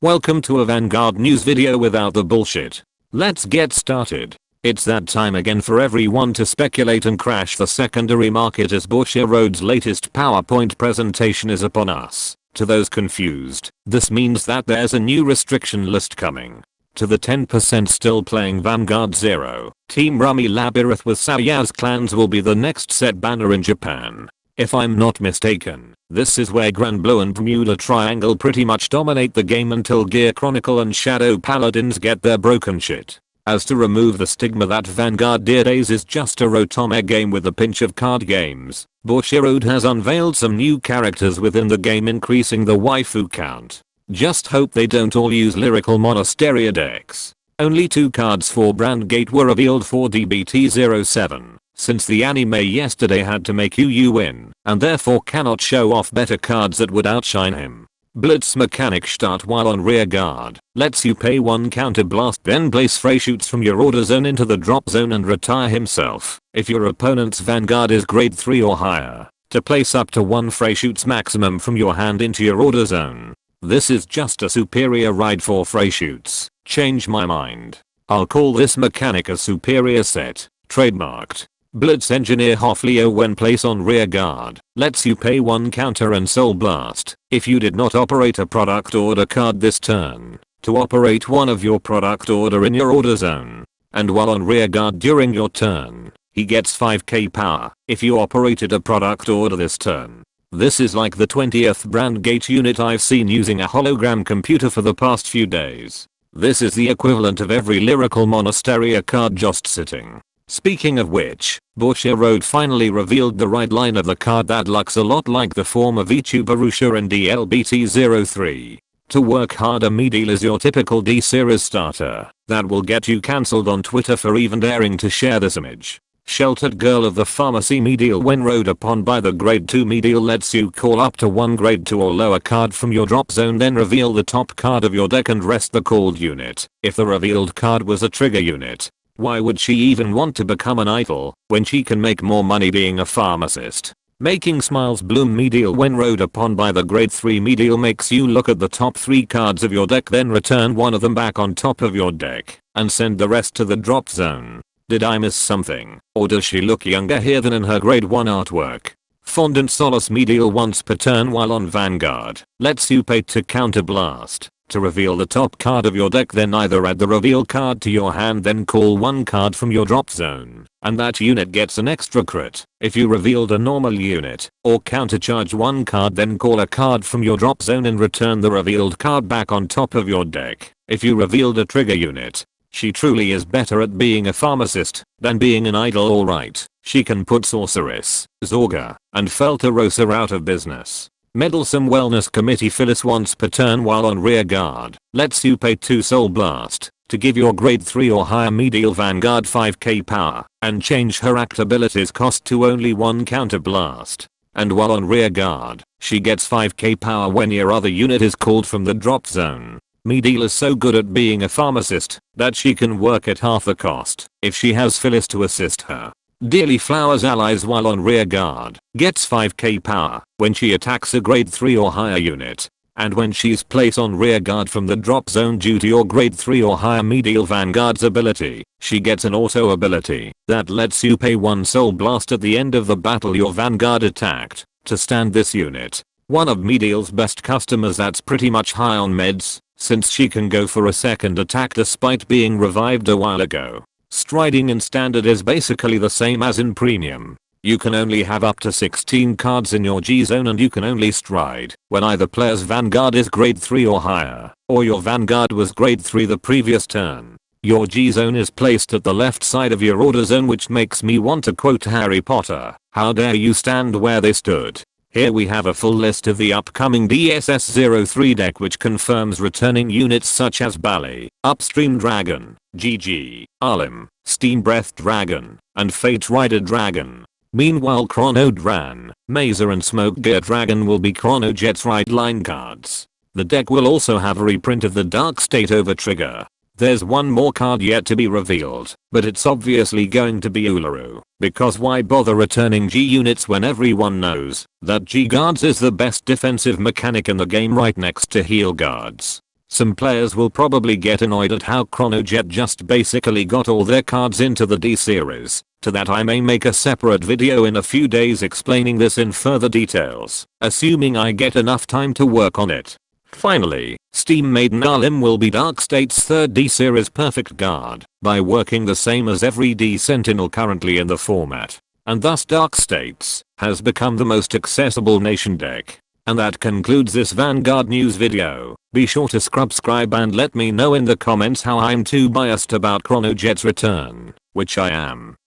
Welcome to a Vanguard news video without the bullshit. Let's get started. It's that time again for everyone to speculate and crash the secondary market as WcDonald's latest PowerPoint presentation is upon us. To those confused, this means that there's a new restriction list coming. To the 10% still playing Vanguard 0, Team Rummy Labyrinth with Sayaz clans will be the next set banner in Japan. If I'm not mistaken, this is where Grand Blue and Bermuda Triangle pretty much dominate the game until Gear Chronicle and Shadow Paladins get their broken shit. As to remove the stigma that Vanguard Dear Days is just a Rotome game with a pinch of card games, WcDonald has unveiled some new characters within the game, increasing the waifu count. Just hope they don't all use Lyrical Monasteria decks. Only 2 cards for Brandgate were revealed for DBT07, since the anime yesterday had to make Yu win, and therefore cannot show off better cards that would outshine him. Blitz mechanic Schtart while on rear guard lets you pay 1 counter blast, then place Freyshoots from your order zone into the drop zone and retire himself if your opponent's Vanguard is grade 3 or higher, to place up to 1 Freyshoots maximum from your hand into your order zone. This is just a superior ride for Freyshoots. Change my mind. I'll call this mechanic a superior set. Trademarked. Blitz Engineer Hoflio when placed on rear guard lets you pay 1 counter and soul blast if you did not operate a product order card this turn to operate one of your product order in your order zone. And while on rear guard during your turn, he gets 5k power if you operated a product order this turn. This is like the 20th Brandgate unit I've seen using a hologram computer for the past few days. This is the equivalent of every Lyrical Monasteria card just sitting. Speaking of which, WcDonald finally revealed the right line of the card that looks a lot like the form of Ichibarusha in DLBT03. To work harder, Mediell is your typical D-series starter that will get you cancelled on Twitter for even daring to share this image. Sheltered Girl of the Pharmacy Mediell when rode upon by the grade 2 Mediell lets you call up to 1 grade 2 or lower card from your drop zone, then reveal the top card of your deck and rest the called unit. If the revealed card was a trigger unit, why would she even want to become an idol when she can make more money being a pharmacist? Making smiles bloom Mediell when rode upon by the grade 3 Mediell makes you look at the top 3 cards of your deck, then return one of them back on top of your deck and send the rest to the drop zone. Did I miss something, or does she look younger here than in her grade 1 artwork? Fondant Solace Mediell once per turn while on Vanguard lets you pay to counter blast to reveal the top card of your deck, then either add the reveal card to your hand, then call 1 card from your drop zone, and that unit gets an extra crit if you revealed a normal unit, or countercharge 1 card then call a card from your drop zone and return the revealed card back on top of your deck if you revealed a trigger unit. She truly is better at being a pharmacist than being an idol. Alright, she can put Sorceress, Zorga, and Felterosa out of business. Meddlesome Wellness Committee Phyllis once per turn while on rear guard lets you pay 2 soul blast to give your grade 3 or higher Mediell Vanguard 5k power and change her act abilities cost to only 1 counter blast. And while on rear guard, she gets 5k power when your other unit is called from the drop zone. Mediell is so good at being a pharmacist that she can work at half the cost if she has Phyllis to assist her. Dearly Flowers Allies while on rear guard gets 5k power when she attacks a grade 3 or higher unit, and when she's placed on rear guard from the drop zone due to your grade 3 or higher Mediell Vanguard's ability, she gets an auto ability that lets you pay 1 soul blast at the end of the battle your Vanguard attacked to stand this unit. One of Mediell's best customers that's pretty much high on meds, since she can go for a second attack despite being revived a while ago. Striding in standard is basically the same as in premium. You can only have up to 16 cards in your G zone, and you can only stride when either player's Vanguard is grade 3 or higher, or your Vanguard was grade 3 the previous turn. Your G zone is placed at the left side of your order zone, which makes me want to quote Harry Potter, "How dare you stand where they stood." Here we have a full list of the upcoming DSS-03 deck, which confirms returning units such as Bali, Upstream Dragon, GG, Arlim, Steam Breath Dragon, and Fate Rider Dragon. Meanwhile Chrono Dran, Mazer and Smoke Gear Dragon will be Chrono Jet's right line cards. The deck will also have a reprint of the Dark State over trigger. There's one more card yet to be revealed, but it's obviously going to be Uluru, because why bother returning G units when everyone knows that G guards is the best defensive mechanic in the game right next to heal guards. Some players will probably get annoyed at how Chronojet just basically got all their cards into the D series. To that I may make a separate video in a few days explaining this in further details, assuming I get enough time to work on it. Finally, Steam Maiden Arlim will be Dark State's third D-Series perfect guard by working the same as every D-Sentinel currently in the format, and thus Dark States has become the most accessible nation deck. And that concludes this Vanguard news video. Be sure to subscribe and let me know in the comments how I'm too biased about Chronojet's return, which I am.